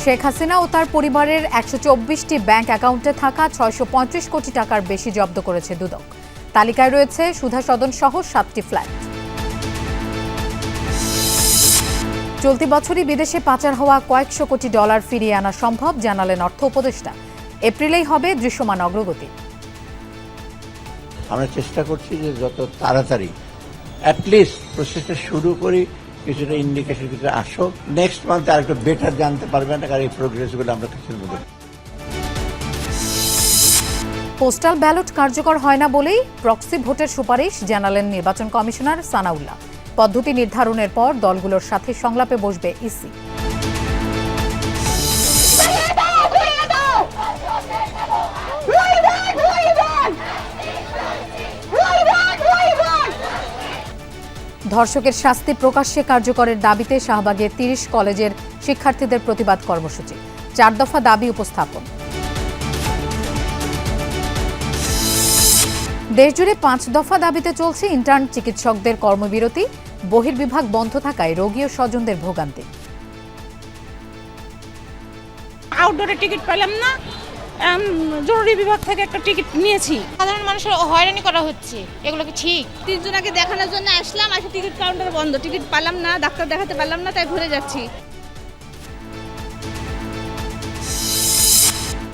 শেখ হাসিনা ও তার পরিবারের ১২৪টি ব্যাংক অ্যাকাউন্টে থাকা ৬৩৫ কোটি টাকার বেশি জব্দ করেছে দুদক। তালিকায় রয়েছে সুধা সদন সহ ৭টি ফ্ল্যাট। চলতি বছরই বিদেশে পাচার হওয়া কয়েকশো কোটি ডলার ফিরিয়ে আনা সম্ভব, জানালেন অর্থ উপদেষ্টা। এপ্রিলেই হবে দৃশ্যমান অগ্রগতি। আমরা চেষ্টা করছি যে যত তাড়াতাড়ি অ্যাটলিস্ট প্রসেসটা শুরু করি, কিছুটা ইন্ডিকেশন কিছু আসুক, নেক্সট মান্থে আরেকটু বেটার জানতে পারবেন না, কারণ এই প্রোগ্রেসগুলো আমরা কিছুর মধ্যে। পোস্টাল ব্যালট কার্যকর হয় না বলেই প্রক্সি ভোটের সুপারিশ, জানালেন নির্বাচন কমিশনার সানাউল্লাহ। পদ্ধতি নির্ধারণের পর দলগুলোর সাথে সংলাপে বসবে ইসি। ধর্ষকের শাস্তি প্রকাশ্যে কার্যকরের দাবিতে শাহবাগে ৩০ কলেজের শিক্ষার্থীদের প্রতিবাদ কর্মসূচি। ৪ দফা দাবি উপস্থাপন। দেশজুড়ে ৫ দফা দাবিতে চলছে ইন্টার্ন চিকিৎসকদের কর্মবিরতি। বহির্বিভাগ বন্ধ থাকায় রোগী ও স্বজনদের ভোগান্তি। আউটডোরে টিকিট পেলাম না, জরুরি বিভাগ থেকে একটা টিকিট নিয়েছি। সাধারণ মানুষের হয়রানি করা হচ্ছে, এগুলো কি ঠিক? ৩ জনকে দেখানোর জন্য আসলাম, আসলে টিকিট কাউন্টার বন্ধ, টিকিট পেলাম না, ডাক্তার দেখাতে পারলাম না, তাই ঘুরে যাচ্ছি।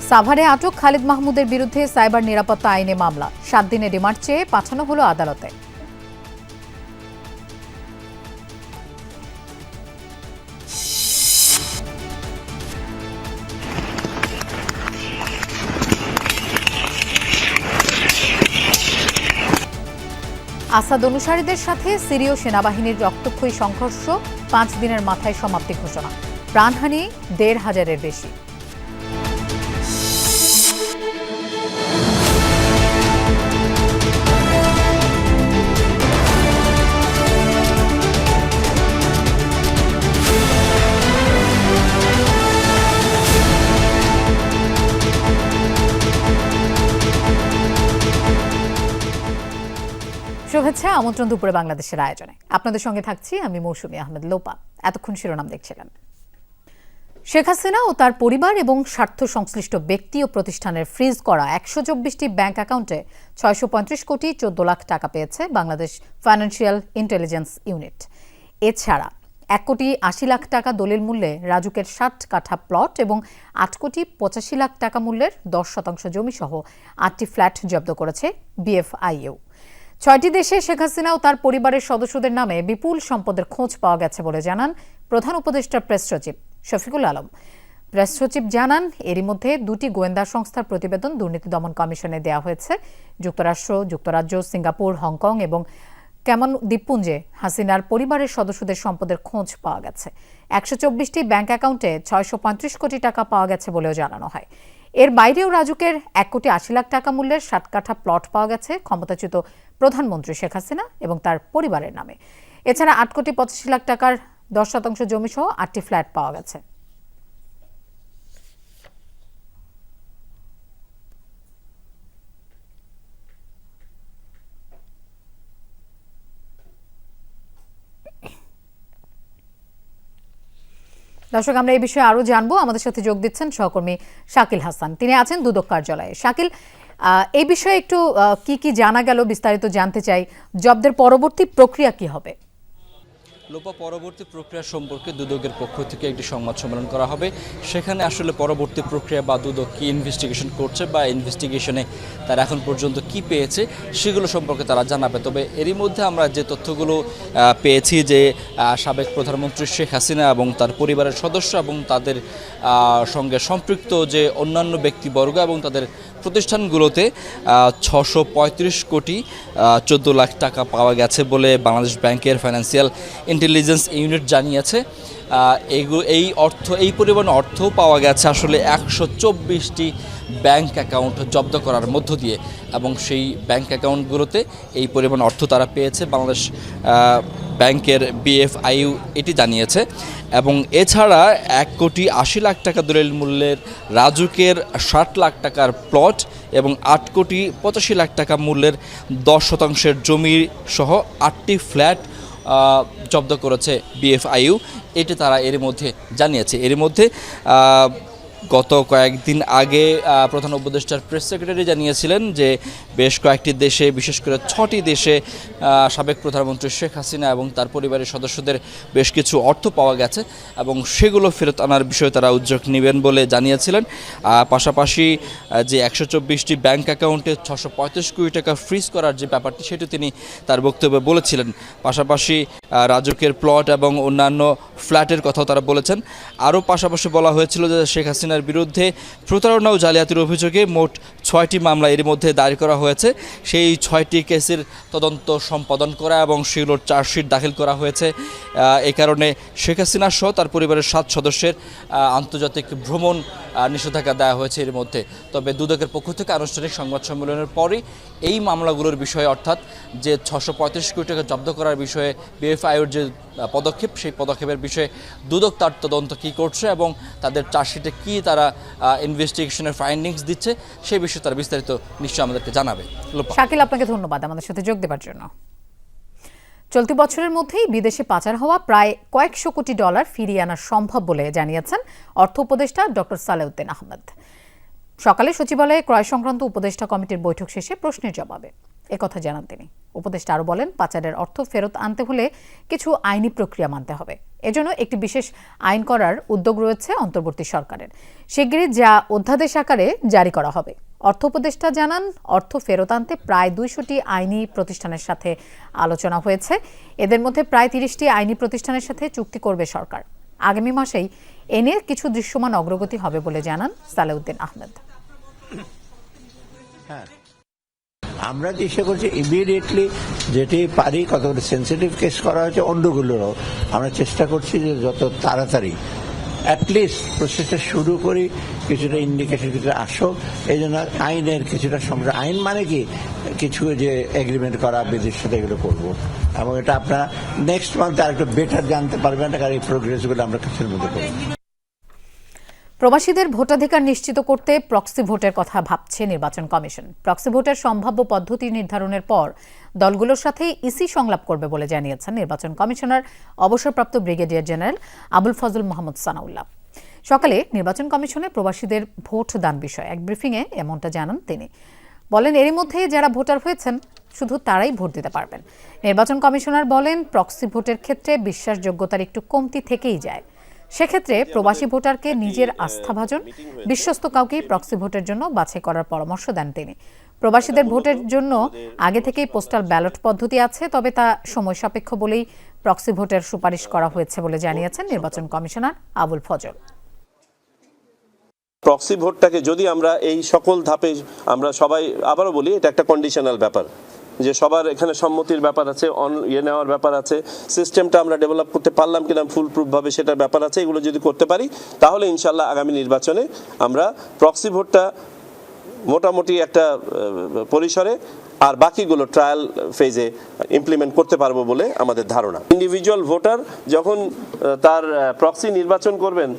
সাভারে আটক খালিদ মাহমুদের বিরুদ্ধে সাইবার নিরাপত্তা আইনে মামলা। ৭ দিনের রিমান্ড চেয়ে পাঠানো হলো আদালতে। আসাদ অনুসারীদের সাথে সিরীয় সেনাবাহিনীর রক্তক্ষয়ী সংঘর্ষ ৫ দিনের মাথায় সমাপ্তি ঘোষণা। প্রাণহানি ১৫০০-এর বেশি। শুভেচ্ছা, আমন্ত্রণ দুপুরে বাংলাদেশের আয়োজনে। আপনাদের সঙ্গে থাকছি আমি মৌসুমী আহমেদ লোপা। এতক্ষণ শিরোনাম দেখছিলেন। শেখ হাসিনা ও তার পরিবার এবং স্বার্থ সংশ্লিষ্ট ব্যক্তি ও প্রতিষ্ঠানের ফ্রিজ করা ১২৪টি ব্যাংক অ্যাকাউন্টে ৬৩৫ কোটি ১৪ লাখ টাকা পেয়েছে বাংলাদেশ ফাইন্যান্সিয়াল ইন্টেলিজেন্স ইউনিট। এছাড়া ১ কোটি ৮০ লাখ টাকা দলিল মূল্যে রাজুকের ৬০ কাঠা প্লট এবং ৮ কোটি ৮৫ লাখ টাকা মূল্যের ১০% জমি সহ ৮টি ফ্ল্যাট জব্দ করেছে বিএফআইইউ। ৬টি দেশে শেখ হাসিনা ও তার পরিবারের সদস্যদের নামে বিপুল সম্পদের খোঁজ পাওয়া গেছে বলে জানান প্রধান উপদেষ্টার প্রেস সচিব শফিকুল আলম। প্রেস সচিব জানান, এরই মধ্যে ২টি গোয়েন্দা সংস্থার প্রতিবেদন দুর্নীতি দমন কমিশনে দেওয়া হয়েছে। যুক্তরাষ্ট্র, যুক্তরাজ্য, সিঙ্গাপুর, হংকং এবং ক্যামন দ্বীপপুঞ্জে হাসিনার পরিবারের সদস্যদের সম্পদের খোঁজ পাওয়া গেছে। ১২৪টি ব্যাংক অ্যাকাউন্টে ৬৩৫ কোটি টাকা পাওয়া গেছে বলেও জানানো হয়। এর বাইরেও রাজুকের ১ কোটি ৮০ লাখ টাকা মূল্যের ৬০ কাঠা প্লট পাওয়া গেছে ক্ষমতাচ্যুত প্রধানমন্ত্রী শেখ হাসিনা এবং তার পরিবারের নামে। এছাড়া ৮ কোটি ৮৫ লাখ টাকার ১০% জমি সহ ৮টি ফ্ল্যাট পাওয়া গেছে। দর্শক, আমরা এই বিষয়ে আরো জানবো। আমাদের সাথে যোগ দিচ্ছেন সহকর্মী শাকিল হাসান, তিনি আছেন দুদক কার্যালয়ে। শাকিল, এই বিষয়ে একটু কি জানা গেল বিস্তারিত জানতে চাই। জব্দের পরবর্তী প্রক্রিয়া কি হবে? লোপা, পরবর্তী প্রক্রিয়া সম্পর্কে দুদকের পক্ষ থেকে একটি সংবাদ সম্মেলন করা হবে। সেখানে আসলে পরবর্তী প্রক্রিয়া বা দুদক কি ইনভেস্টিগেশন করছে বা ইনভেস্টিগেশনে তারা এখন পর্যন্ত কি পেয়েছে সেগুলো সম্পর্কে তারা জানাবে। তবে এরই মধ্যে আমরা যে তথ্যগুলো পেয়েছি যে সাবেক প্রধানমন্ত্রী শেখ হাসিনা এবং তার পরিবারের সদস্য এবং তাদের সঙ্গে সম্পৃক্ত যে অন্যান্য ব্যক্তিবর্গ এবং তাদের প্রতিষ্ঠানগুলোতে ৬৩৫ কোটি ১৪ লাখ টাকা পাওয়া গেছে বলে বাংলাদেশ ব্যাংকের ফাইন্যান্সিয়াল ইন্টেলিজেন্স ইউনিট জানিয়েছে। এই পরিমাণ অর্থ পাওয়া গেছে আসলে ১২৪টি ব্যাংক অ্যাকাউন্ট জব্দ করার মধ্য দিয়ে, এবং সেই ব্যাংক অ্যাকাউন্টগুলোতে এই পরিমাণ অর্থ তারা পেয়েছে বাংলাদেশ ব্যাংকের বিএফআইইউ এটি জানিয়েছে। এবং এছাড়া ১ কোটি ৮০ লাখ টাকা দলিল মূল্যের রাজুকের ৬০ লাখ টাকার প্লট এবং ৮ কোটি ৮৫ লাখ টাকা মূল্যের ১০% জমি সহ ৮টি ফ্ল্যাট জব্দ করেছে BFIU, এটি তারা এর মধ্যে জানিয়েছে। এর মধ্যে গত কয়েকদিন আগে প্রধান উপদেষ্টার প্রেস সেক্রেটারি জানিয়েছিলেন যে বেশ কয়েকটি দেশে, বিশেষ করে 6টি দেশে সাবেক প্রধানমন্ত্রী শেখ হাসিনা এবং তার পরিবারের সদস্যদের বেশ কিছু অর্থ পাওয়া গেছে এবং সেগুলো ফেরত আনার বিষয়ে তারা উদ্যোগ নেবেন বলে জানিয়েছিলেন। পাশাপাশি যে 124টি ব্যাংক অ্যাকাউন্টে 635 কোটি টাকা ফ্রিজ করার যে ব্যাপারটি, সেটি তিনি তার বক্তব্যে বলেছিলেন। পাশাপাশি রাজুকের প্লট এবং অন্যান্য ফ্ল্যাটের কথাও তারা বলেছেন। আরও পাশাপাশি বলা হয়েছিল যে শেখ হাসিনার বিরুদ্ধে প্রতারণা ও জালিয়াতির অভিযোগে মোট 6টি মামলা এর মধ্যে দায়ের করা হয়েছে। সেই 6টি কেসের তদন্ত সম্পাদন করা এবং সেগুলোর চার্জশিট দাখিল করা হয়েছে। এই কারণে শেখ হাসিনা সহ তার পরিবারের 7 সদস্যের আন্তর্জাতিক ভ্রমণ নিষেধাজ্ঞা দেওয়া হয়েছে এর মধ্যে। তবে দুদকের পক্ষ থেকে আনুষ্ঠানিক সংবাদ সম্মেলনের পরই এই মামলাগুলোর বিষয়ে, অর্থাৎ যে 635 কোটি টাকা জব্দ করার বিষয়ে BFIUর যে পদক্ষেপ, সেই পদক্ষেপের বিষয়ে দুদক তার তদন্ত কী করছে এবং তাদের চার্জশিটে কী তারা ইনভেস্টিগেশনের ফাইন্ডিংস দিচ্ছে, সেই বিষয়ে তারা বিস্তারিত নিশ্চয়ই আমাদেরকে জানাবে। শাকিল, আপনাকে ধন্যবাদ আমাদের সাথে যোগ দেওয়ার জন্য। চলতি বছরের মধ্যেই বিদেশে পাচার হওয়া প্রায় কয়েকশো কোটি ডলার ফিরিয়ে আনা সম্ভব বলে জানিয়েছেন অর্থ উপদেষ্টা ডক্টর সালেউদ্দিন আহমেদ। সকালে সচিবালয়ে ক্রয় সংক্রান্ত উপদেষ্টা কমিটির বৈঠক শেষে প্রশ্নের জবাবে একথা জানান তিনি। উপদেষ্টা আরও বলেন, পাচারের অর্থ ফেরত আনতে হলে কিছু আইনি প্রক্রিয়া মানতে হবে। এজন্য একটি বিশেষ আইন করার উদ্যোগ রয়েছে অন্তর্বর্তী সরকারের। শিগগিরই যা অধ্যাদেশ আকারে জারি করা হবে। অর্থ উপদেষ্টা জানান, অর্থ ফেরত আনতে প্রায় 200টি আইনি প্রতিষ্ঠানের সাথে আলোচনা হয়েছে। এদের মধ্যে প্রায় 30টি আইনি প্রতিষ্ঠানের সাথে চুক্তি করবে সরকার। আগামী মাসেই এ নিয়ে কিছু দৃশ্যমান অগ্রগতি হবে বলে জানান সালেউদ্দিন আহমেদ। আমরা চেষ্টা করছি ইমিডিয়েটলি যেটি পারি, কতগুলো সেন্সিটিভ কেস করা হয়েছে অন্যগুলোরও আমরা চেষ্টা করছি যে যত তাড়াতাড়ি অ্যাটলিস্ট প্রসেসটা শুরু করি, কিছুটা ইন্ডিকেশন কিছুটা আসুক। এই জন্য আইনের কিছুটা সংগ্রহ, আইন মানে কি কিছু যে এগ্রিমেন্ট করা বিদেশের সাথে এগুলো করবো এবং এটা আপনারা নেক্সট মান্থে আরেকটু বেটার জানতে পারবেন, কারণ এই প্রোগ্রেসগুলো আমরা কিছুর মধ্যে করবো। প্রবাসীদের ভোটাধিকার নিশ্চিত করতে প্রক্সি ভোটের কথা ভাবছে নির্বাচন কমিশন। প্রক্সি ভোটের সম্ভাব্য পদ্ধতি নির্ধারণের পর দলগুলোর সাথে ইসি সংলাপ করবে বলে জানিয়েছেন নির্বাচন কমিশনার অবসরপ্রাপ্ত ব্রিগেডিয়ার জেনারেল আবুল ফজল মোহাম্মদ সানাউল্লাহ। সকালে নির্বাচন কমিশনে প্রবাসীদের ভোট দান বিষয়ে এক ব্রিফিংয়ে এমনটা জানান তিনি। বলেন, এরই মধ্যে যারা ভোটার হয়েছেন শুধু তারাই ভোট দিতে পারবেন। নির্বাচন কমিশনার বলেন, প্রক্সি ভোটের ক্ষেত্রে বিশ্বাসযোগ্যতার একটু কমতি থেকেই যায়। সেক্ষেত্রে প্রবাসী ভোটারকে নিজের আস্থাভাজন বিশ্বস্ত কাউকেই প্রক্সি ভোটের জন্য বাছাই করার পরামর্শ দেন তিনি। প্রবাসীদের ভোটের জন্য আগে থেকেই পোস্টাল ব্যালট পদ্ধতি আছে, তবে তা সময় সাপেক্ষ বলেই প্রক্সি ভোটের সুপারিশ করা হয়েছে বলে জানিয়েছেন নির্বাচন কমিশনার আবুল ফজল। প্রক্সি ভোটটাকে যদি আমরা এই সকল ধাপে আমরা সবাই আবারও বলি, এটা একটা কন্ডিশনাল ব্যাপার, যে সবার এখানে সম্মতির ব্যাপার আছে, নেওয়ার ব্যাপার আছে, সিস্টেমটা আমরা ডেভেলপ করতে পারলাম কিনা ফুল প্রুফভাবে সেটার ব্যাপার আছে। এগুলো যদি করতে পারি তাহলে ইনশাল্লাহ আগামী নির্বাচনে আমরা প্রক্সি ভোটটা মোটামুটি একটা পরিসরে আর বাকিগুলো ট্রায়াল ফেজে ইমপ্লিমেন্ট করতে পারবো বলে আমাদের ধারণা। ইন্ডিভিজুয়াল ভোটার যখন তার প্রক্সি নির্বাচন করবেন,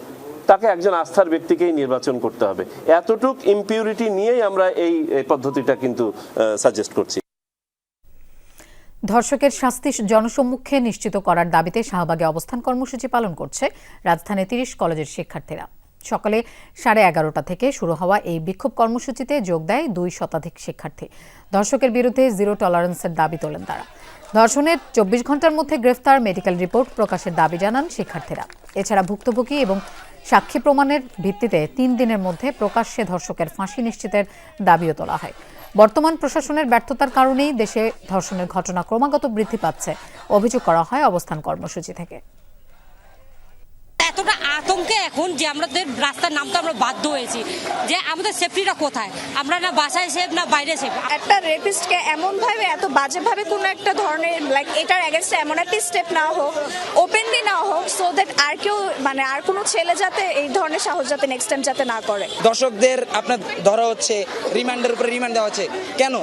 তাকে একজন আস্থার ব্যক্তিকেই নির্বাচন করতে হবে। এতটুক ইমপিউরিটি নিয়েই আমরা এই পদ্ধতিটা কিন্তু সাজেস্ট করছি। ধর্ষকের শাস্তি জনসম্মুখে নিশ্চিত করার দাবিতে শাহবাগে অবস্থান কর্মসূচি পালন করছে রাজধানীর 30 কলেজের শিক্ষার্থীরা। সকালে 11:30 থেকে শুরু হওয়া এই বিক্ষোভ কর্মসূচিতে যোগ দেয় 2 শতাধিক শিক্ষার্থী। ধর্ষকের বিরুদ্ধে জিরো টলারেন্সের দাবি তোলেন তারা। ধর্ষণের 24 ঘন্টার মধ্যে গ্রেফতার, মেডিকেল রিপোর্ট প্রকাশের দাবি জানান শিক্ষার্থীরা। এছাড়া ভুক্তভোগী এবং সাক্ষী প্রমাণের ভিত্তিতে 3 দিনের মধ্যে প্রকাশ্যে ধর্ষকের ফাঁসি নিশ্চিতের দাবিও তোলা হয়। বর্তমান প্রশাসনের ব্যর্থতার কারণেই দেশে ধর্ষণের ঘটনা ক্রমাগত বৃদ্ধি পাচ্ছে অভিযোগ করা হয় অবস্থান কর্মসূচি থেকে। এতটা আতঙ্কে এখন যে আমাদের রাস্তার নামতে আমরা বাধ্য হয়েছি, যে আমাদের সেফটিটা কোথায়, আমরা না বাসায় সেফ না বাইরে সেফ। একটা রেপিস্টকে এমনভাবে এত বাজেভাবে কোনো একটা ধরনের লাইক এটার এগেনস্টে এমন একটা স্টেপ না হোক, ওপেনলি না হোক, সো দ্যাট আর কেউ মানে আর কোনো ছেলে যাতে এই ধরনের সাহস যাতে নেক্সট টাইম যাতে না করে। দর্শকদের আপনার ধরা হচ্ছে, রিমান্ডের উপরে রিমান্ড দেওয়া হচ্ছে কেন?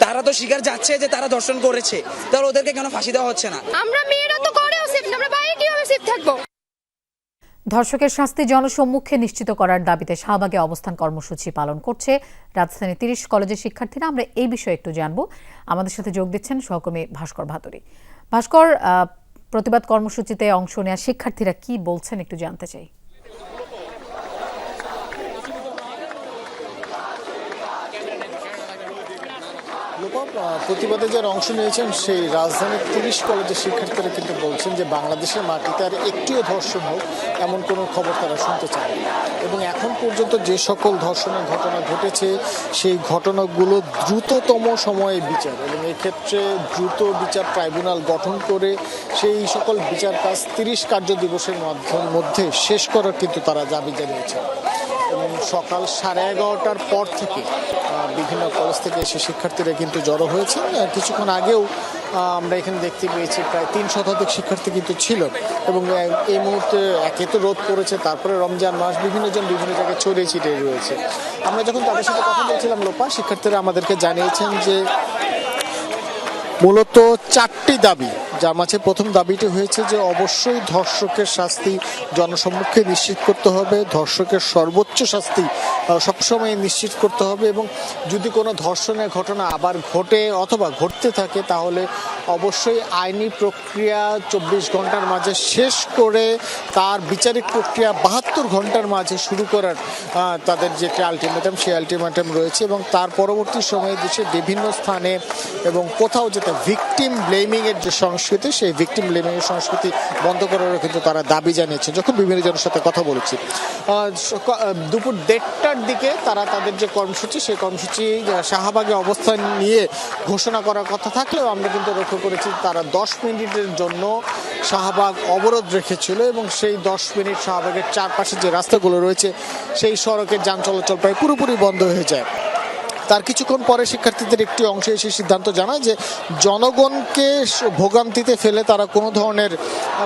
তারা তো স্বীকার যাচ্ছে যে তারা ধর্ষণ করেছে, তাহলে ওদেরকে কেন ফাঁসি দেওয়া হচ্ছে না? আমরা মেয়েরা তো করেও সেফ না, আমরা বাইরে কিভাবে সেফ থাকবো? ধর্ষকের শাস্তি জনসম্মুখে নিশ্চিত করার দাবিতে শাহবাগে অবস্থান কর্মসূচি পালন করছে রাজধানীর 30 কলেজের শিক্ষার্থীরা। আমরা এই বিষয়ে একটু জানবো। আমাদের সাথে যোগ দিচ্ছেন সহকর্মী ভাস্কর ভাতুরী। ভাস্কর, প্রতিবাদ কর্মসূচিতে অংশ নেওয়া শিক্ষার্থীরা কি বলছেন একটু জানতে চাই। প্রতিবাদে যারা অংশ নিয়েছেন সেই রাজধানীর ৩০ কলেজের শিক্ষার্থীরা কিন্তু বলছেন যে বাংলাদেশের মাটিতে আর একটিও ধর্ষণ হোক এমন কোনো খবর তারা শুনতে চায় না, এবং এখন পর্যন্ত যে সকল ধর্ষণের ঘটনা ঘটেছে সেই ঘটনাগুলো দ্রুততম সময়ে বিচার, এবং এক্ষেত্রে দ্রুত বিচার ট্রাইব্যুনাল গঠন করে সেই সকল বিচার কাজ ৩০ কার্য দিবসের মধ্যে শেষ করার কিন্তু তারা দাবি জানিয়েছে। এবং সকাল 11:30টার পর থেকে বিভিন্ন কলেজ থেকে এসে শিক্ষার্থীরা কিন্তু জড়ো হয়েছে। কিছুক্ষণ আগেও আমরা এখানে দেখতে পেয়েছি প্রায় ৩ শতাধিক শিক্ষার্থী কিন্তু ছিল, এবং এই মুহূর্তে একে তো রোদ পড়েছে, তারপরে রমজান মাস, বিভিন্ন জন বিভিন্ন জায়গায় ছড়িয়ে ছিটিয়ে রয়েছে। আমরা যখন তাদের সাথে কথা বলছিলাম লোপা, শিক্ষার্থীরা আমাদেরকে জানিয়েছেন যে মূলত 4টি দাবি, যার মাঝে প্রথম দাবিটি হয়েছে যে অবশ্যই ধর্ষকের শাস্তি জনসম্মুখে নিশ্চিত করতে হবে, ধর্ষকের সর্বোচ্চ শাস্তি সবসময় নিশ্চিত করতে হবে, এবং যদি কোনো ধর্ষণের ঘটনা আবার ঘটে অথবা ঘটতে থাকে তাহলে অবশ্যই আইনি প্রক্রিয়া 24 ঘন্টার মাঝে শেষ করে তার বিচারিক প্রক্রিয়া 72 ঘন্টার মাঝে শুরু করার তাদের যে আলটিমেটাম, সেই আলটিমেটাম রয়েছে। এবং তার পরবর্তী সময়ে দেশের বিভিন্ন স্থানে এবং কোথাও যেটা ভিকটিম ব্লেমিং এর যে সংস্কৃতি, সেই ভিকটিম ব্লেমিং এর সংস্কৃতি বন্ধ করারও কিন্তু তারা দাবি জানিয়েছে যখন বিভিন্ন জনের সাথে কথা বলেছি। দুপুর 1:30টার দিকে তারা তাদের যে কর্মসূচি, সেই কর্মসূচি শাহবাগে অবস্থান নিয়ে ঘোষণা করার কথা থাকলেও আমরা কিন্তু লক্ষ্য করেছি তারা 10 মিনিটের জন্য শাহবাগ অবরোধ রেখেছিল, এবং সেই 10 মিনিট শাহবাগের চারপাশে যে রাস্তাগুলো রয়েছে সেই সড়কের যান চলাচল প্রায় পুরোপুরি বন্ধ হয়ে যায়। তার কিছুক্ষণ পরে শিক্ষার্থীদের একটি অংশ এসে সিদ্ধান্ত জানায় যে জনগণকে ভোগান্তিতে ফেলে তারা কোনো ধরনের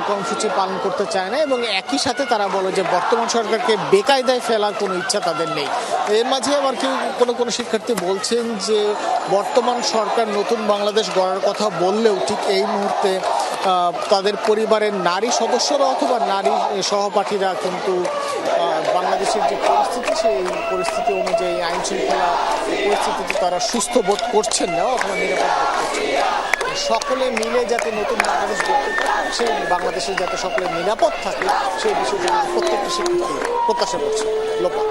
কর্মসূচি পালন করতে চায় না, এবং একই সাথে তারা বলে যে বর্তমান সরকারকে বেকায়দায় ফেলার কোনো ইচ্ছা তাদের নেই। এর মাঝে আবার কেউ কোনো শিক্ষার্থী বলছেন যে বর্তমান সরকার নতুন বাংলাদেশ গড়ার কথা বললেও ঠিক এই মুহূর্তে তাদের পরিবারের নারী সদস্যরা অথবা নারী সহপাঠীরা কিন্তু বাংলাদেশের যে পরিস্থিতি, সেই পরিস্থিতি অনুযায়ী আইন শৃঙ্খলা পরিস্থিতিতে তারা সুস্থ বোধ করছেন না অথবা নিরাপদ বোধ করছেন না। সকলে মিলে যাতে নতুন বাংলাদেশ গড়তে পারে, সেই বাংলাদেশে যাতে সকলে নিরাপদ থাকে, সেই বিষয়ে প্রত্যেকটি শিক্ষার্থী প্রত্যাশা করছে। লোপা।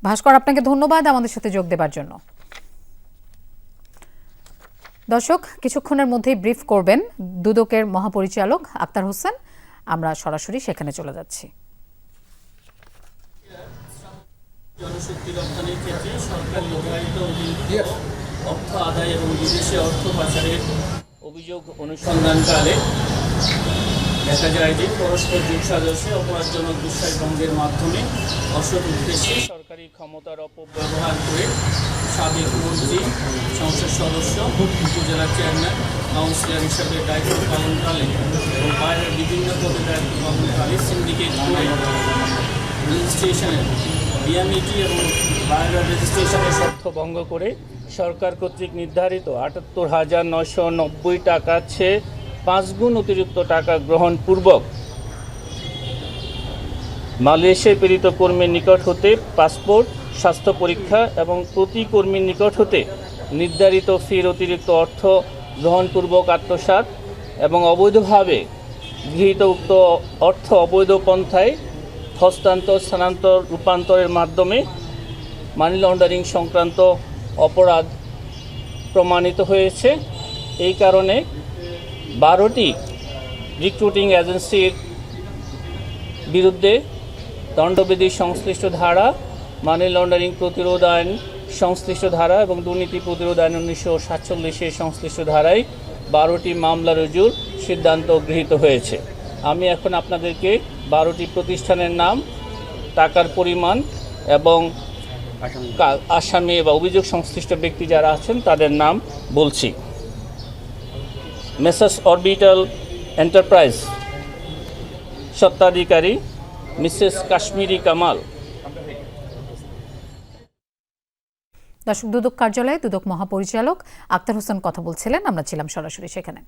ভাস্কর, আপনাকে ধন্যবাদ আমাদের সাথে যোগ দেবার জন্য। দর্শক, কিছুক্ষণের মধ্যেই ব্রিফ করবেন দুদকের মহাপরিচালক আক্তার হোসেন। আমরা সরাসরি সেখানে চলে যাচ্ছি। জনশক্তি রপ্তানির ক্ষেত্রে সরকার নির্ধারিত অর্থ আদায় এবং বিদেশে অর্থ পাচারের অভিযোগ অনুসন্ধানকালে দেখা যায় যে পরস্পর যোগসাজশে অপরাধজনক বিশ্বাস ভঙ্গের মাধ্যমে অসৎ উদ্দেশ্যে সরকারি ক্ষমতার অপব্যবহার করে সাবেক মন্ত্রী, সংসদ সদস্য, উপজেলা চেয়ারম্যান, কাউন্সিলর হিসাবে দায়িত্ব পালনকালে এবং বাইরের বিভিন্ন পদে দায়িত্ব পালনকালে সিন্ডিকেট করে রেজিস্ট্রেশনের বিএমইটি এবং বাইরের রেজিস্ট্রেশনের শর্ত ভঙ্গ করে সরকার কর্তৃক নির্ধারিত ৭৮,৯৯০ টাকার চেয়ে 5 গুণ অতিরিক্ত টাকা গ্রহণপূর্বক মালয়েশিয়ায় প্রেরিত কর্মীর নিকট হতে পাসপোর্ট, স্বাস্থ্য পরীক্ষা এবং প্রতি কর্মীর নিকট হতে নির্ধারিত ফির অতিরিক্ত অর্থ গ্রহণপূর্বক আত্মসাৎ এবং অবৈধভাবে গৃহীত উক্ত অর্থ অবৈধ পন্থায় হস্তান্তর, স্থানান্তর, রূপান্তরের মাধ্যমে মানি লন্ডারিং সংক্রান্ত অপরাধ প্রমাণিত হয়েছে। এই কারণে 12টি রিক্রুটিং এজেন্সির বিরুদ্ধে দণ্ডবিধি সংশ্লিষ্ট ধারা, মানি লন্ডারিং প্রতিরোধ আইন সংশ্লিষ্ট ধারা এবং দুর্নীতি প্রতিরোধ আইন 1947 সংশ্লিষ্ট ধারায় 12টি মামলা রুজুর সিদ্ধান্ত গৃহীত হয়েছে। আমি এখন আপনাদেরকে 12টি প্রতিষ্ঠানের নাম, টাকার পরিমাণ এবং আসামি বা অভিযোগ সংশ্লিষ্ট ব্যক্তি যারা আছেন তাদের নাম বলছি। মেসার্স অরবিটাল এন্টারপ্রাইজ, স্বত্বাধিকারী মিসেস কাশ্মীরি কামাল। দর্শক, দুদক কার্যালয়ে দুদক মহাপরিচালক আক্তার হোসেন কথা বলছিলেন, আমরা ছিলাম সরাসরি সেখানে।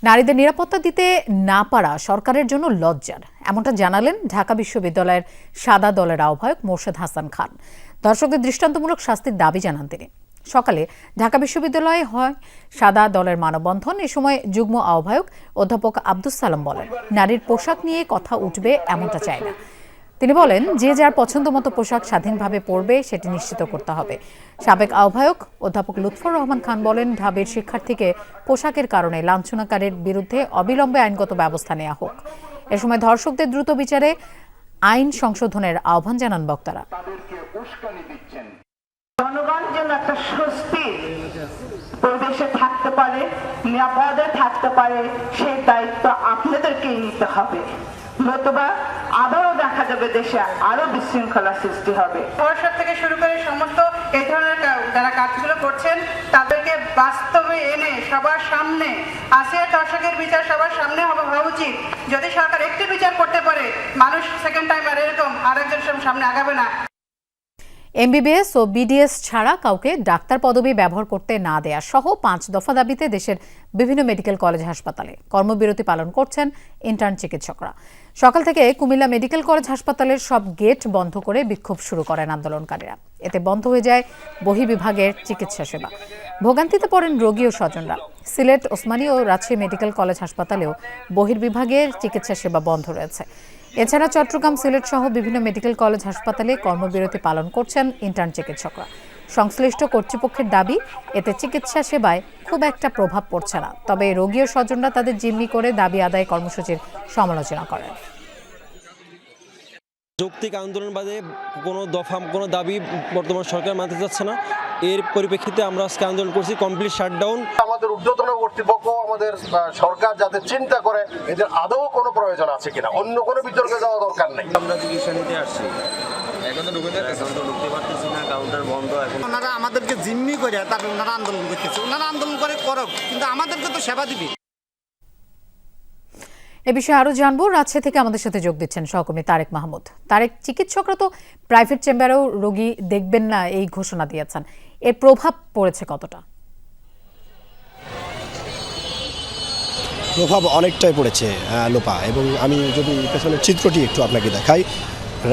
নারীদের নিরাপত্তা দিতে না পারা সরকারের জন্য লজ্জার, এমনটা জানালেন ঢাকা বিশ্ববিদ্যালয়ের সাদা দলের আহ্বায়ক মোর্শেদ হাসান খান। দর্শকদের দৃষ্টান্তমূলক শাস্তির দাবি জানান তিনি। সকালে ঢাকা বিশ্ববিদ্যালয়ে হয় সাদা দলের মানববন্ধন। এ সময় যুগ্ম আহ্বায়ক অধ্যাপক আব্দুস সালাম বলেন, নারীর পোশাক নিয়ে কথা উঠবে এমনটা চাই না। তিনি বলেন, যে যার পছন্দ মতো পোশাক স্বাধীনভাবে পরবে সেটি নিশ্চিত করতে হবে। সাবেক আহ্বায়ক অধ্যাপক লুৎফর রহমান খান বলেন, ঢাবির শিক্ষার্থীকে পোশাকের কারণে লাঞ্ছনাকারীর বিরুদ্ধে অবিলম্বে আইনগত ব্যবস্থা নেওয়া হোক। এ সময় ধর্ষকদের দ্রুত বিচারে আইন সংশোধনের আহ্বান জানান বক্তারা। জনগণ যেন একটা স্বস্তির পরিবেশে থাকতে পারে, নিরাপদে থাকতে পারে, সেই দায়িত্ব আপনাদেরকেই নিতে হবে। নতুবা আবারও দেখা যাবে দেশে আরো বিশৃঙ্খলা সৃষ্টি হবে। পরিষদ থেকে শুরু করে সমস্ত এই ধরনের যারা কাজগুলো করছেন তাদেরকে বাস্তবে এনে সবার সামনে আসিয়া দর্শকের বিচার সবার সামনে হওয়া উচিত। যদি সরকার একটি বিচার করতে পারে, মানুষ সেকেন্ড টাইম আর এরকম আরেকজনের সামনে আগাবে না। এমবিবিএস ও বিডিএস ছাড়া কাউকে ডাক্তার পদবি ব্যবহার করতে না দেয়া সহ 5 দফা দাবিতে দেশের বিভিন্ন মেডিকেল কলেজ হাসপাতালে কর্মবিরতি পালন করছেন ইন্টার্ন চিকিৎসকরা। সকাল থেকে কুমিল্লা মেডিকেল কলেজ হাসপাতালের সব গেট বন্ধ করে বিক্ষোভ শুরু করেন আন্দোলনকারীরা। এতে বন্ধ হয়ে যায় বহির্বিভাগের চিকিৎসা সেবা। ভোগান্তিতে পড়েন রোগী ও স্বজনরা। সিলেট, ওসমানী ও রাজশাহী মেডিকেল কলেজ হাসপাতালেও বহির্বিভাগের চিকিৎসা সেবা বন্ধ রয়েছে। এছাড়া চট্টগ্রাম, সিলেট সহ বিভিন্ন মেডিকেল কলেজ হাসপাতালে কর্মবিরতি পালন করছেন ইন্টার্ন চিকিৎসকরা। সংশ্লিষ্ট কর্তৃপক্ষের দাবি, এতে চিকিৎসা সেবায় খুব একটা প্রভাব পড়ছে না। তবে রোগী ও স্বজনরা তাদের জিম্মি করে দাবি আদায় কর্মসূচির সমালোচনা করেন। যৌক্তিক আন্দোলন বাদে কোনো দাবি বর্তমান সরকার মানতে চাচ্ছে না। এর পরিপ্রেক্ষিতে আমরা আজকে আন্দোলন করছি কমপ্লিট শাটডাউন। আমাদের ঊর্ধ্বতন কর্তৃপক্ষ, আমাদের সরকার যাতে চিন্তা করে এদের আদৌ কোনো প্রয়োজন আছে কিনা, অন্য কোনো বিতর্কে যাওয়া দরকার নেই। আমরা চিকিৎসা নিতে আসছি, এখন তো ঢুকতে পারতেছি না, কাউন্টার বন্ধ। এখন ওনারা আমাদেরকে জিম্মি করে তারপরে ওনারা আন্দোলন করতেছে। ওনারা আন্দোলন করে করুক, কিন্তু আমাদেরকে তো সেবা দিবে। এ বিষয়ে আরো জানবো। রাজশাহী থেকে আমাদের সাথে যোগ দিচ্ছেন সহকর্মী তারেক মাহমুদ। তারেক, চিকিৎসকরা তো প্রাইভেট চেম্বারেও রোগী দেখবেন না এই ঘোষণা দিয়েছেন, এর প্রভাব পড়েছে কতটা? প্রভাব অনেকটাই পড়েছে লোপা, এবং আমি যদি পেছনের চিত্রটি একটু আপনাকে দেখাই,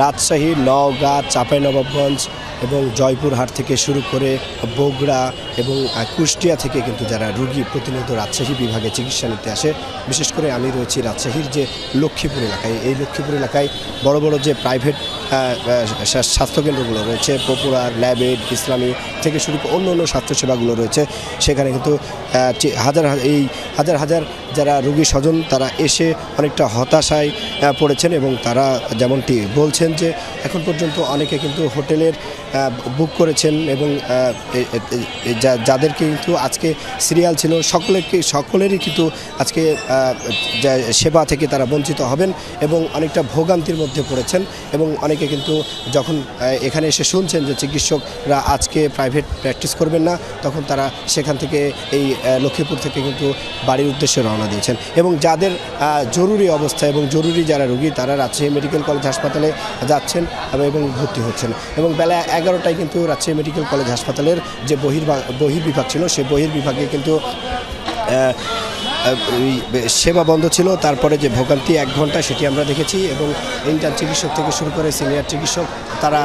রাজশাহী, নওগাঁ, চাঁপাইনবাবগঞ্জ এবং জয়পুরহাট থেকে শুরু করে বগুড়া এবং কুষ্টিয়া থেকে কিন্তু যারা রোগী প্রতিনিয়ত রাজশাহী বিভাগে চিকিৎসা নিতে আসে, বিশেষ করে আমি রয়েছি রাজশাহীর যে লক্ষ্মীপুর এলাকায়। এই লক্ষ্মীপুর এলাকায় বড় বড় যে প্রাইভেট স্বাস্থ্যকেন্দ্রগুলো রয়েছে, পপুলার, ল্যাবেড, ইসলামী থেকে শুরু করে অন্য অন্য স্বাস্থ্যসেবাগুলো রয়েছে, সেখানে কিন্তু হাজার হাজার যারা রোগী স্বজন তারা এসে অনেকটা হতাশায় পড়েছেন। এবং তারা যেমনটি বলছেন যে এখন পর্যন্ত অনেকে কিন্তু হোটেলের বুক করেছেন এবং যাদেরকে কিন্তু আজকে সিরিয়াল ছিল সকলেরই কিন্তু আজকে সেবা থেকে তারা বঞ্চিত হবেন এবং অনেকটা ভোগান্তির মধ্যে পড়েছেন। এবং অনেকে কিন্তু যখন এখানে এসে শুনছেন যে চিকিৎসকরা আজকে প্রাইভেট প্র্যাকটিস করবেন না, তখন তারা সেখান থেকে এই লক্ষ্মীপুর থেকে কিন্তু বাড়ির উদ্দেশ্যে রওনা দিয়েছেন। এবং যাদের জরুরি অবস্থা এবং জরুরি যারা রোগী তারা রাজশাহী মেডিকেল কলেজ হাসপাতালে যাচ্ছেন এবং ভর্তি হচ্ছেন। এবং বেলা 11টায় কিন্তু রাজশাহী মেডিকেল কলেজ হাসপাতালের যে বহির্বিভাগ ছিল, সেই বহির্বিভাগে কিন্তু সেবা বন্ধ ছিল। তারপরে যে ভোগান্তি 1 ঘন্টা সেটি আমরা দেখেছি। এবং ইন্টার্ন চিকিৎসক থেকে শুরু করে সিনিয়র চিকিৎসক তারা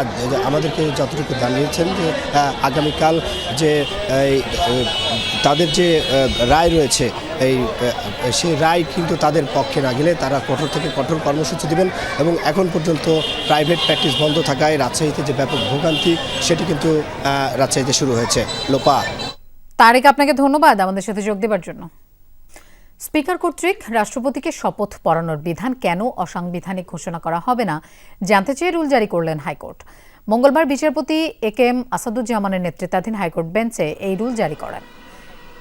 আমাদেরকে যতটুকু জানিয়েছেন যে আগামীকাল যে তাদের যে রায় রয়েছে, সেই রায় কিন্তু তাদের পক্ষে না গেলে তারা কঠোর থেকে কঠোর কর্মসূচি দেবেন। এবং এখন পর্যন্ত প্রাইভেট প্র্যাকটিস বন্ধ থাকায় রাজশাহীতে যে ব্যাপক ভোগান্তি সেটি কিন্তু রাজশাহীতে শুরু হয়েছে। লোপা। তারেক, আপনাকে ধন্যবাদ আমাদের সাথে যোগ দেওয়ার জন্য। স্পিকার কর্তৃক রাষ্ট্রপতিকে শপথ পড়ানোর বিধান কেন অসাংবিধানিক ঘোষণা করা হবে না জানতে চেয়ে রুল জারি করলেন হাইকোর্ট। মঙ্গলবার বিচারপতি একেএম আসাদুজ্জামানের নেতৃত্বাধীন হাইকোর্ট বেঞ্চে এই রুল জারি করেন।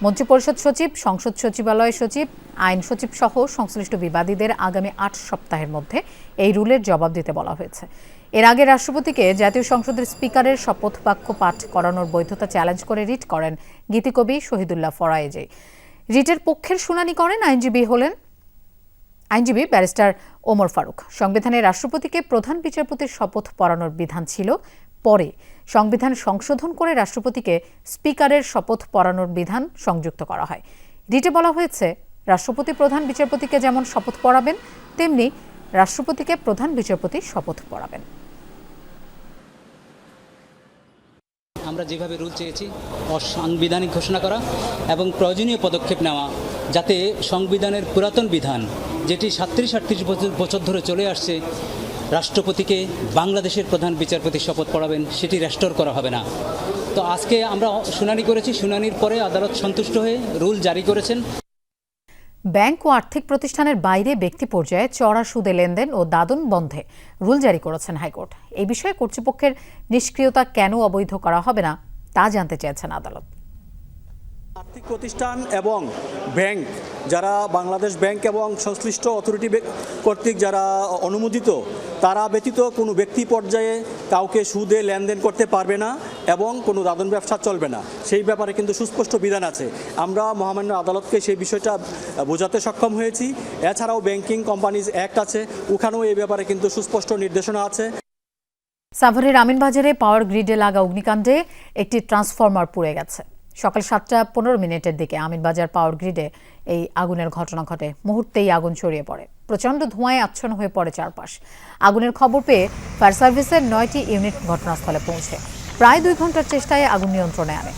মন্ত্রিপরিষদ সচিব, সংসদ সচিবালয় সচিব, আইন সচিব সহ সংশ্লিষ্ট বিবাদীদের আগামী 8 সপ্তাহের মধ্যে এই রুলের জবাব দিতে বলা হয়েছে। এর আগে রাষ্ট্রপতিকে জাতীয় সংসদের স্পিকারের শপথ বাক্য পাঠ করানোর বৈধতা চ্যালেঞ্জ করে রিট করেন গীতিকবি শহীদুল্লাহ ফরায়েজি। রিটের পক্ষের শুনানি করেন আইনজীবী ব্যারিস্টার ওমর ফারুক। সংবিধানে রাষ্ট্রপতিকে প্রধান বিচারপতির শপথ পড়ানোর বিধান ছিল, পরে সংবিধান সংশোধন করে রাষ্ট্রপতিকে স্পিকারের শপথ পড়ানোর বিধান সংযুক্ত করা হয়। রিটে বলা হয়েছে, রাষ্ট্রপতি প্রধান বিচারপতিকে যেমন শপথ পড়াবেন, তেমনি রাষ্ট্রপতিকে প্রধান বিচারপতি শপথ পড়াবেন। আমরা যেভাবে রুল চেয়েছি অসাংবিধানিক ঘোষণা করা এবং প্রয়োজনীয় পদক্ষেপ নেওয়া যাতে সংবিধানের পুরাতন বিধান যেটি 37-38 বছর ধরে চলে আসছে, রাষ্ট্রপতিকে বাংলাদেশের প্রধান বিচারপতি শপথ পড়াবেন, সেটি রেস্টোর করা হবে না। তো আজকে আমরা শুনানি করেছি, শুনানির পরে আদালত সন্তুষ্ট হয়ে রুল জারি করেছেন। ব্যাংক ও আর্থিক প্রতিষ্ঠানের বাইরে ব্যক্তি পর্যায়ে চড়া সুদে লেনদেন ও দাদন বন্ধে রুল জারি করেছেন হাইকোর্ট। এই বিষয়ে কর্তৃপক্ষের নিষ্ক্রিয়তা কেন অবৈধ করা হবে না তা জানতে চেয়েছেন আদালত। আর্থিক প্রতিষ্ঠান এবং ব্যাংক যারা বাংলাদেশ ব্যাংক এবং সংশ্লিষ্ট অথরিটি কর্তৃক যারা অনুমোদিত, তারা ব্যতীত কোনো ব্যক্তি পর্যায়ে কাউকে সুদে লেনদেন করতে পারবে না এবং কোনো দাদন ব্যবসা চলবে না। সেই ব্যাপারে কিন্তু সুস্পষ্ট বিধান আছে। আমরা মহামান্য আদালতকে সেই বিষয়টা বোঝাতে সক্ষম হয়েছি। এছাড়াও ব্যাংকিং কোম্পানিজ অ্যাক্ট আছে, ওখানেও এই ব্যাপারে কিন্তু সুস্পষ্ট নির্দেশনা আছে। সাভারের আমিনবাজারে পাওয়ার গ্রিডে লাগা অগ্নিকাণ্ডে একটি ট্রান্সফরমার পুড়ে গেছে। সকাল 7:15 দিকে আমিনবাজার পাওয়ার গ্রিডে এই আগুনের ঘটনা ঘটে। মুহূর্তেই আগুন ছড়িয়ে পড়ে, প্রচণ্ড ধোঁয়ায় আচ্ছন্ন হয়ে পড়ে চারপাশ। আগুনের খবর পেয়ে ফায়ার সার্ভিসের 9টি ইউনিট ঘটনাস্থলে পৌঁছে প্রায় 2 ঘন্টার চেষ্টায় আগুন নিয়ন্ত্রণে আনে।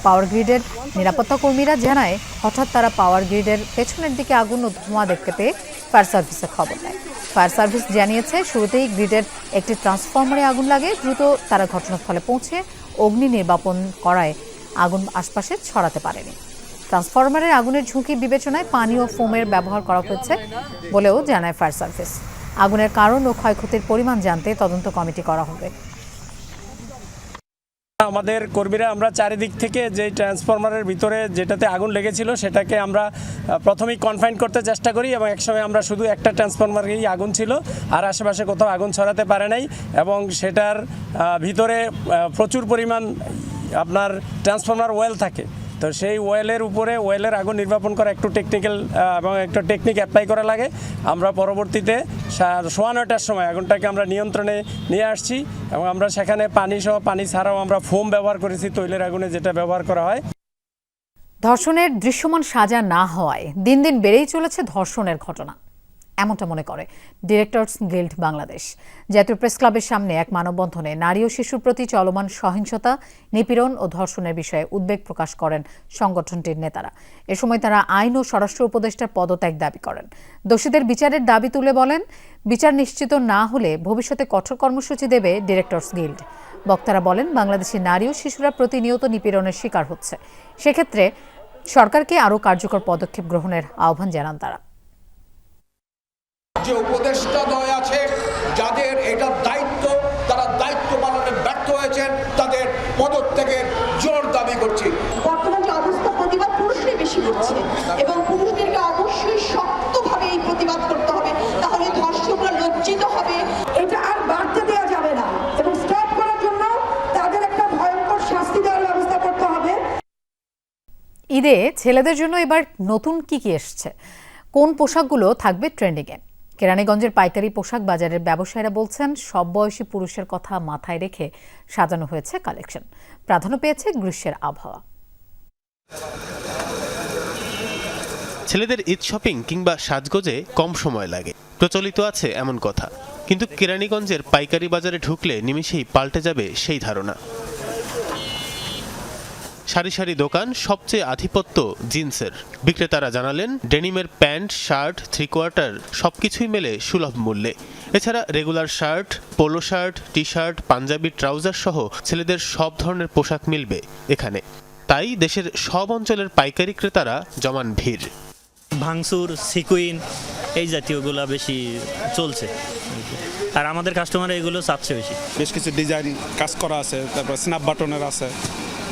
পাওয়ার গ্রিডের নিরাপত্তা কর্মীরা জানায় হঠাৎ তারা পাওয়ার গ্রিডের পেছনের দিকে আগুন ও ধোঁয়া দেখতে পেয়ে ফায়ার সার্ভিসে খবর দেয়। ফায়ার সার্ভিস জানিয়েছে শুরুতেই গ্রিডের একটি ট্রান্সফরমারে আগুন লাগে। দ্রুত তারা ঘটনাস্থলে পৌঁছে অগ্নি নির্বাপন করায় আগুন আশপাশে ছড়াতে পারেনি। ট্রান্সফরমারের আগুনের ঝুঁকি বিবেচনায় পানি ও ফোমের ব্যবহার করা হয়েছে বলেও জানায় ফায়ার সার্ভিস। আগুনের কারণ ও ক্ষয়ক্ষতির পরিমাণ জানতে তদন্ত কমিটি করা হবে। আমাদের কর্মীরা আমরা চারিদিক থেকে যে ট্রান্সফরমারের ভিতরে যেটাতে আগুন লেগেছিল সেটাকে আমরা প্রথমেই কনফাইন করতে চেষ্টা করি এবং একসময় আমরা শুধু একটা ট্রান্সফরমারেই আগুন ছিল, আর আশেপাশে কোথাও আগুন ছড়াতে পারে নাই এবং সেটার ভিতরে প্রচুর পরিমাণ আপনার ট্রান্সফরমার ওয়েল থাকে। তো সেই ওয়েলের আগুন নির্বাপন করা একটু টেকনিক্যাল এবং একটু টেকনিক অ্যাপ্লাই করা লাগে। আমরা পরবর্তীতে 9:15টার সময় আগুনটাকে আমরা নিয়ন্ত্রণে নিয়ে আসছি এবং আমরা সেখানে পানি ছাড়াও আমরা ফোম ব্যবহার করেছি, তৈলের আগুনে যেটা ব্যবহার করা হয়। ধর্ষণের দৃশ্যমান সাজা না হওয়ায় দিন দিন বেড়েই চলেছে ধর্ষণের ঘটনা, এমনটা মনে করে ডিরেক্টরস গিল্ড বাংলাদেশ। জাতীয় প্রেস ক্লাবের সামনে এক মানববন্ধনে নারী ও শিশুর প্রতি চলমান সহিংসতা, নিপীড়ন ও ধর্ষণের বিষয়ে উদ্বেগ প্রকাশ করেন সংগঠনটির নেতারা। এ সময় তারা আইন ও স্বরাষ্ট্র উপদেষ্টার পদত্যাগ দাবি করেন। দোষীদের বিচারের দাবি তুলে বলেন, বিচার নিশ্চিত না হলে ভবিষ্যতে কঠোর কর্মসূচি দেবে ডিরেক্টরস গিল্ড। বক্তারা বলেন, বাংলাদেশের নারী ও শিশুরা প্রতিনিয়ত নিপীড়নের শিকার হচ্ছে। সেক্ষেত্রে সরকারকে আরও কার্যকর পদক্ষেপ গ্রহণের আহ্বান জানান তারা। যে উপদেষ্টাদ্বয় আছে, যাদের এটা দায়িত্ব, তারা দায়িত্ব পালনে ব্যর্থ হয়েছেন, তাদের পদত্যাগের জোর দাবি করছি। বর্তমান যে অবস্থা, প্রতিবাদ পুরুষরাই বেশি করছে এবং পুরুষদেরকে অবশ্যই শক্তভাবে এই প্রতিবাদ করতে হবে, তাহলে ধর্ষকরা লজ্জিত হবে। এটা আর বাড়তে দেওয়া যাবে না এবং স্টপ করার জন্য তাদের একটা ভয়ঙ্কর শাস্তি দেওয়ার ব্যবস্থা করতে হবে। ঈদে ছেলেদের জন্য এবার নতুন কি এসছে, কোন পোশাকগুলো থাকবে ট্রেন্ডিংয়ে? কেরানীগঞ্জের পাইকারি পোশাক বাজারের ব্যবসায়ীরা বলছেন, সব বয়সী পুরুষের কথা মাথায় রেখে সাজানো হয়েছে কালেকশন। প্রাধান্য পেয়েছে গ্রীষ্মের আবহাওয়া। ছেলেদের ঈদ শপিং কিংবা সাজগোজে কম সময় লাগে, প্রচলিত আছে এমন কথা, কিন্তু কেরানীগঞ্জের পাইকারি বাজারে ঢুকলে নিমেষেই পাল্টে যাবে সেই ধারণা। সারি সারি দোকান, সবচেয়ে আধিপত্য জিন্সের। বিক্রেতারা জানালেন, ডেনিমের প্যান্ট, শার্ট, 3/4 সবকিছুই মেলে সুলভ মূল্যে। এছাড়া regular shirt, polo shirt, T shirt, panjabi, trouser সহ ছেলেদের সব ধরনের পোশাক মিলবে এখানে। তাই দেশের সব অঞ্চলের পাইকারি ক্রেতারা জমান ভিড়। ভাঙচুর, সিকুইন এই জাতীয়গুলো বেশি চলছে, আর আমাদের কাস্টমার এগুলো চাচ্ছে বেশি। বেশ কিছু ডিজাইন কাজ করা আছে, তারপর স্ন্যাপ বাটনের আছে,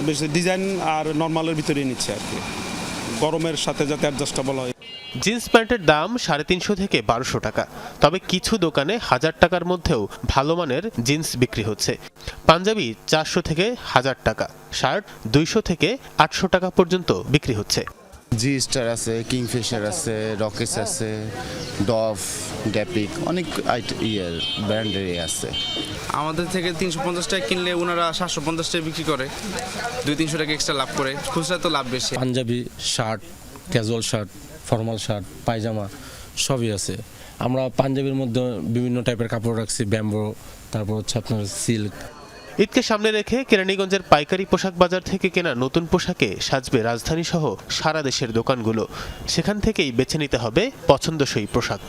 বেশ ডিজাইন আর নর্মালের ভিতরে নিচ্ছে আর কি, গরমের সাথে যাতে অ্যাডজাস্টেবল হয়। জিন্স প্যান্টের দাম 350 থেকে 1200 টাকা, তবে কিছু দোকানে 1000 টাকার মধ্যেও ভালো মানের জিন্স বিক্রি হচ্ছে। পাঞ্জাবি 400 থেকে 1000 টাকা, শার্ট 200 থেকে 800 টাকা পর্যন্ত বিক্রি হচ্ছে। জি স্টার আছে, কিংফিশার আছে, রকেটস আছে, ডভ, ড্যাপিক, অনেক ব্র্যান্ডেরই আছে। আমাদের থেকে 350 টাকা কিনলে ওনারা 750 টাকা বিক্রি করে, 200-300 টাকা এক্সট্রা লাভ করে। খুচরা তো লাভ বেশি। Punjabi, shirt, casual shirt, formal shirt, pyjama সবই আছে। আমরা পাঞ্জাবির মধ্যে বিভিন্ন টাইপের কাপড় রাখছি, ব্যাম্বো, তারপর হচ্ছে আপনার সিল্ক। ঈদকে সামনে রেখে কেরানীগঞ্জের পাইকারি পোশাক বাজার থেকে কেনা নতুন পোশাকে সাজবে রাজধানী সহ সারা দেশের দোকানগুলো। সেখান থেকেই বেছে নিতে হবে পছন্দসই পোশাক।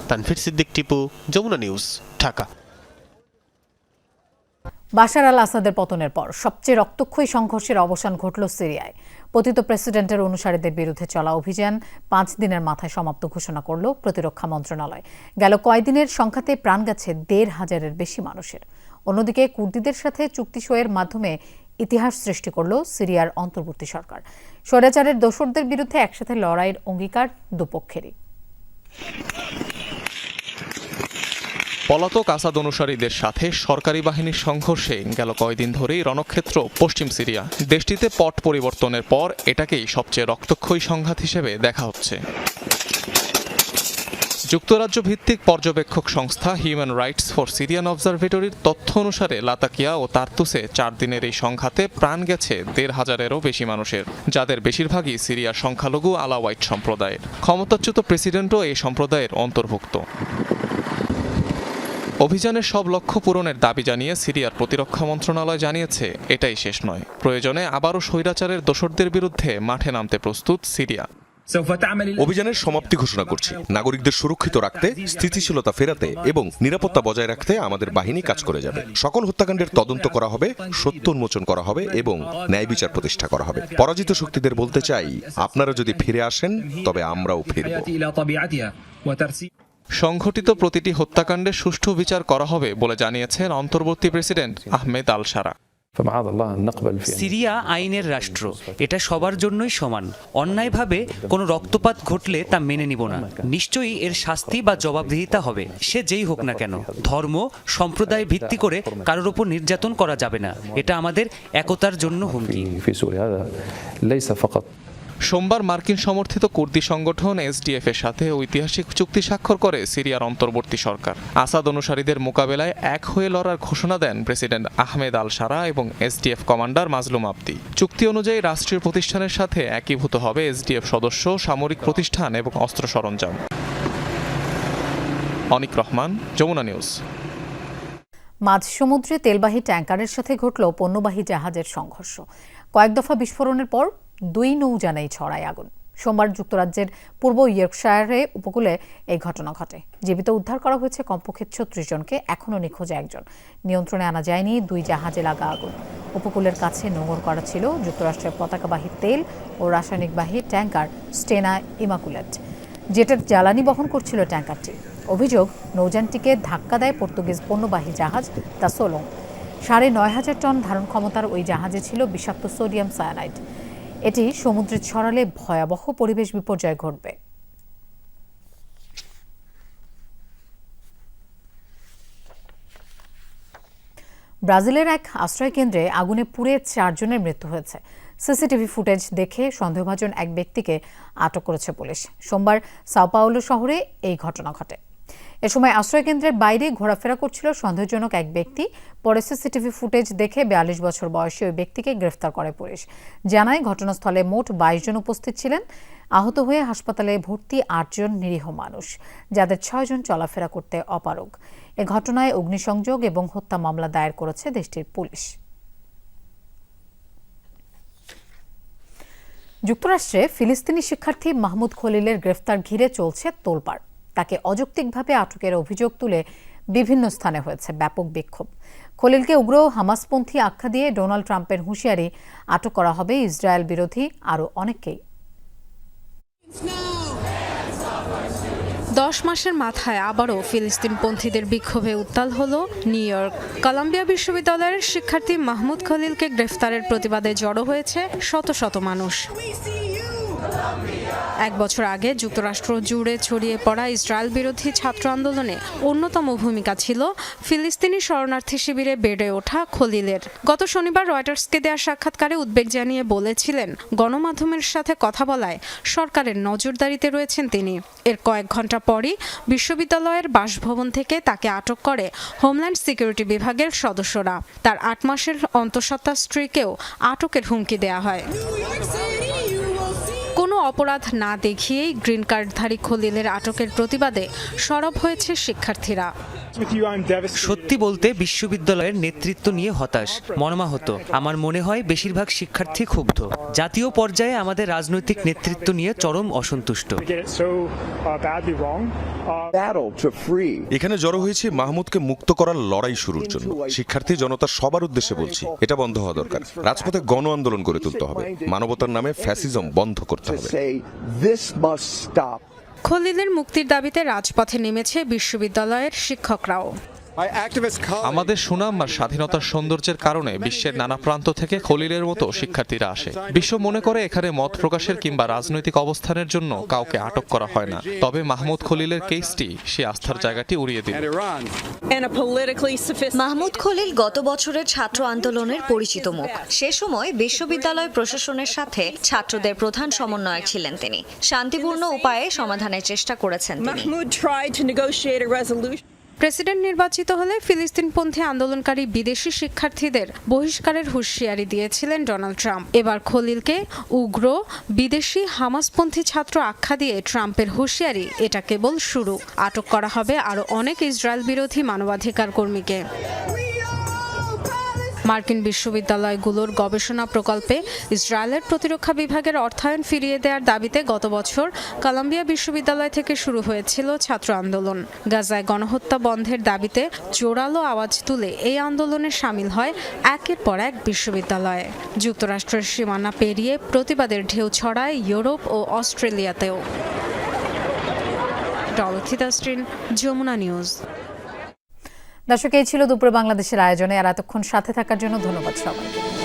তানভীর সিদ্দিক টিপু, যমুনা নিউজ, ঢাকা। বাশার আল আসাদের পতনের পর সবচেয়ে রক্তক্ষয়ী সংঘর্ষের অবসান ঘটল সিরিয়ায়। পতিত প্রেসিডেন্টের অনুসারীদের বিরুদ্ধে চলা অভিযান 5 দিনের মাথায় সমাপ্ত ঘোষণা করল প্রতিরক্ষা মন্ত্রণালয়। গেল কয়েকদিনের সংঘাতে প্রাণ গেছে 1,500-এর বেশি মানুষের। অন্যদিকে কুর্দিদের সাথে চুক্তি সইয়ের মাধ্যমে ইতিহাস সৃষ্টি করল সিরিয়ার অন্তর্বর্তী সরকার। স্বৈরাচারের দোসরদের বিরুদ্ধে একসাথে লড়াইয়ের অঙ্গীকার দুপক্ষেরই। পলাতক আসাদ অনুসারীদের সাথে সরকারি বাহিনীর সংঘর্ষে গেল কয়েকদিন ধরেই রণক্ষেত্র পশ্চিম সিরিয়া। দেশটিতে পট পরিবর্তনের পর এটাকেই সবচেয়ে রক্তক্ষয়ী সংঘাত হিসেবে দেখা হচ্ছে। যুক্তরাজ্য ভিত্তিক পর্যবেক্ষক সংস্থা হিউম্যান রাইটস ফর সিরিয়ান অবজারভেটরির তথ্য অনুসারে লাতাকিয়া ও তার্তুসে 4 দিনের এই সংঘাতে প্রাণ গেছে 1,500-এরও বেশি মানুষের, যাদের বেশিরভাগই সিরিয়ার সংখ্যালঘু আলাওয়াইট সম্প্রদায়ের। ক্ষমতাচ্যুত প্রেসিডেন্টও এই সম্প্রদায়ের অন্তর্ভুক্ত। অভিযানের সব লক্ষ্য পূরণের দাবি জানিয়ে সিরিয়ার প্রতিরক্ষা মন্ত্রণালয় জানিয়েছে এটাই শেষ নয়। প্রয়োজনে আবারও স্বৈরাচারের দোসরদের বিরুদ্ধে মাঠে নামতে প্রস্তুত সিরিয়া। অভিযানের সমাপ্তি ঘোষণা করছি। নাগরিকদের সুরক্ষিত রাখতে, স্থিতিশীলতা ফেরাতে এবং নিরাপত্তা বজায় রাখতে আমাদের বাহিনী কাজ করে যাবে। সকল হত্যাকাণ্ডের তদন্ত করা হবে, সত্য উন্মোচন করা হবে এবং ন্যায় বিচার প্রতিষ্ঠা করা হবে। পরাজিত শক্তিদের বলতে চাই, আপনারা যদি ফিরে আসেন তবে আমরাও ফিরব। সংঘটিত প্রতিটি হত্যাকাণ্ডের সুষ্ঠু বিচার করা হবে বলে জানিয়েছেন অন্তর্বর্তী প্রেসিডেন্ট আহমেদ আল শারা। সিরিয়া আইনের রাষ্ট্র, এটা সবার জন্যই সমান। অন্যায়ভাবে কোনো রক্তপাত ঘটলে তা মেনে নিব না। নিশ্চয়ই এর শাস্তি বা জবাবদিহিতা হবে, সে যেই হোক না কেন। ধর্ম, সম্প্রদায় ভিত্তি করে কারোর ওপর নির্যাতন করা যাবে না। এটা আমাদের একতার জন্য হুমকি। সোমবার মার্কিন সমর্থিত কুর্দি সংগঠন এসডিএফ এর সাথে ঐতিহাসিক চুক্তি স্বাক্ষর করে সিরিয়ার অন্তর্বর্তী সরকার। আসাদ অনুসারীদের মোকাবেলায় এক হয়ে লড়ার ঘোষণা দেন প্রেসিডেন্ট আহমেদ আল শারা এবং এসডিএফ কমান্ডার মাজলুম আবদি। চুক্তি অনুযায়ী রাষ্ট্রীয় প্রতিষ্ঠানের সাথে একীভূত হবে এসডিএফ সদস্য, সামরিক প্রতিষ্ঠান এবং অস্ত্র সরঞ্জাম। অনিক রহমান, যমুনা নিউজ। মাঝ সমুদ্রে তেলবাহী ট্যাঙ্কারের সাথে ঘটল পণ্যবাহী জাহাজের সংঘর্ষ। কয়েক দফা বিস্ফোরণের পর 2 নৌযানেই ছড়ায় আগুন। সোমবার যুক্তরাজ্যের পূর্ব ইয়র্কশায়ারে উপকূলে এই ঘটনা ঘটে। জীবিত উদ্ধার করা হয়েছে কমপক্ষে 36 জনকে, এখনও নিখোঁজ 1 জন। নিয়ন্ত্রণে আনা যায়নি 2 জাহাজে লাগা আগুন। উপকূলের কাছে নোঙর করা ছিল যুক্তরাষ্ট্রের পতাকাবাহী তেল ও রাসায়নিকবাহী ট্যাঙ্কার স্টেনা ইমাকুলেট, যেটার জ্বালানি বহন করছিল ট্যাঙ্কারটি। অভিযোগ, নৌযানটিকে ধাক্কা দেয় পর্তুগিজ পণ্যবাহী জাহাজ দ্য সোলং। 9,500 টন ধারণ ক্ষমতার ওই জাহাজে ছিল বিষাক্ত সোডিয়াম সায়ানাইড। এটি সমুদ্রে ছড়ালে ভয়াবহ পরিবেশ বিপর্যয় ঘটবে। ব্রাজিলের এক আশ্রয়কেন্দ্রে আগুনে পুড়ে 4 জনের মৃত্যু হয়েছে। সিসিটিভি ফুটেজ দেখে সন্দেহভাজন এক ব্যক্তিকে আটক করেছে পুলিশ। সোমবার সাও পাওলো শহরে এই ঘটনা ঘটে। এ সময় আশ্রয়কেন্দ্রের বাইরে ঘোরাফেরা করছিল সন্দেহজনক এক ব্যক্তি। পরে সিসিটিভি ফুটেজ দেখে 42 বছর বয়সী ওই ব্যক্তিকে গ্রেফতার করে পুলিশ। জানায়, ঘটনাস্থলে মোট 22 জন উপস্থিত ছিলেন। আহত হয়ে হাসপাতালে ভর্তি 8 জন নিরীহ মানুষ, যাদের 6 জন চলাফেরা করতে অপারগ। এ ঘটনায় অগ্নিসংযোগ এবং হত্যা মামলা দায়ের করেছে দেশটির পুলিশ। যুক্তরাষ্ট্রে ফিলিস্তিনি শিক্ষার্থী মাহমুদ খলিলের গ্রেফতার ঘিরে চলছে তোলপাড়। তাকে অযৌক্তিকভাবে আটকের অভিযোগ তুলে বিভিন্ন স্থানে হয়েছে ব্যাপক বিক্ষোভ। খলিলকে উগ্র হামাসপন্থী আখ্যা দিয়ে ডোনাল্ড ট্রাম্পের হুঁশিয়ারি, আটক করা হবে ইসরায়েল বিরোধী আরও অনেককেই। 10 মাসের মাথায় আবারও ফিলিস্তিনপন্থীদের বিক্ষোভে উত্তাল হলো নিউ ইয়র্ক। কলাম্বিয়া বিশ্ববিদ্যালয়ের শিক্ষার্থী মাহমুদ খলিলকে গ্রেফতারের প্রতিবাদে জড়ো হয়েছে শত শত মানুষ। 1 বছর আগে যুক্তরাষ্ট্র জুড়ে ছড়িয়ে পড়া ইসরায়েল বিরোধী ছাত্র আন্দোলনে অন্যতম ভূমিকা ছিল ফিলিস্তিনি শরণার্থী শিবিরে বেড়ে ওঠা খলিলের। গত শনিবার রয়টার্সকে দেওয়া সাক্ষাৎকারে উদ্বেগ জানিয়ে বলেছিলেন, গণমাধ্যমের সাথে কথা বলায় সরকারের নজরদারিতে রয়েছেন তিনি। এর কয়েক ঘন্টা পরই বিশ্ববিদ্যালয়ের বাসভবন থেকে তাকে আটক করে হোমল্যান্ড সিকিউরিটি বিভাগের সদস্যরা। তার 8 মাসের অন্তঃসত্ত্বা স্ত্রীকেও আটকের হুমকি দেওয়া হয়। কোনো অপরাধ না দেখিয়েই গ্রিন কার্ডধারী খলিলের আটকের প্রতিবাদে সরব হয়েছে শিক্ষার্থীরা। সত্যি বলতে বিশ্ববিদ্যালয়ের নেতৃত্ব নিয়ে হতাশ, মর্মাহত। আমার মনে হয় বেশিরভাগ শিক্ষার্থী ক্ষুব্ধ। জাতীয় পর্যায়ে আমাদের রাজনৈতিক নেতৃত্ব নিয়ে চরম অসন্তুষ্ট। এখানে জড়ো হয়েছে মাহমুদকে মুক্ত করার লড়াই শুরুর জন্য। শিক্ষার্থী জনতা সবার উদ্দেশ্যে বলছি, এটা বন্ধ হওয়া দরকার। রাজপথে গণ আন্দোলন গড়ে তুলতে হবে। মানবতার নামে ফ্যাসিজম বন্ধ করতে হবে। খলিলের মুক্তির দাবিতে রাজপথে নেমেছে বিশ্ববিদ্যালয়ের শিক্ষকরাও। আমাদের সুনাম আর স্বাধীনতার সৌন্দর্যের কারণে বিশ্বের নানা প্রান্ত থেকে খলিলের মতো শিক্ষার্থীরা আসে। বিশ্ব মনে করে এখানে মত প্রকাশের কিংবা রাজনৈতিক অবস্থানের জন্য কাউকে আটক করা হয় না। তবে মাহমুদ খলিলের কেসটি সে আস্থার জায়গাটি উড়িয়ে দিল। মাহমুদ খলিল গত বছরের ছাত্র আন্দোলনের পরিচিত মুখ। সে সময় বিশ্ববিদ্যালয় প্রশাসনের সাথে ছাত্রদের প্রধান সমন্বয়ক ছিলেন তিনি। শান্তিপূর্ণ উপায়ে সমাধানের চেষ্টা করেছেন তিনি। প্রেসিডেন্ট নির্বাচিত হলে ফিলিস্তিনপন্থী আন্দোলনকারী বিদেশি শিক্ষার্থীদের বহিষ্কারের হুঁশিয়ারি দিয়েছিলেন ডোনাল্ড ট্রাম্প। এবার খলিলকে উগ্র বিদেশি হামাসপন্থী ছাত্র আখ্যা দিয়ে ট্রাম্পের হুঁশিয়ারি এটা কেবল শুরু। আটক করা হবে আরও অনেক ইসরায়েল বিরোধী মানবাধিকার কর্মীকে। মার্কিন বিশ্ববিদ্যালয়গুলোর গবেষণা প্রকল্পে ইসরায়েলের প্রতিরক্ষা বিভাগের অর্থায়ন ফিরিয়ে দেওয়ার দাবিতে গত বছর কলম্বিয়া বিশ্ববিদ্যালয় থেকে শুরু হয়েছিল ছাত্র আন্দোলন। গাজায় গণহত্যা বন্ধের দাবিতে জোরালো আওয়াজ তুলে এই আন্দোলনে সামিল হয় একের পর এক বিশ্ববিদ্যালয়ে। যুক্তরাষ্ট্রের সীমানা পেরিয়ে প্রতিবাদের ঢেউ ছড়ায় ইউরোপ ও অস্ট্রেলিয়াতেও। ডরথি দাস্ট্রিন, যমুনা নিউজ। দর্শক, এই ছিল দুপুরে বাংলাদেশের আয়োজনে। আর এতক্ষণ সাথে থাকার জন্য ধন্যবাদ সবাইকে।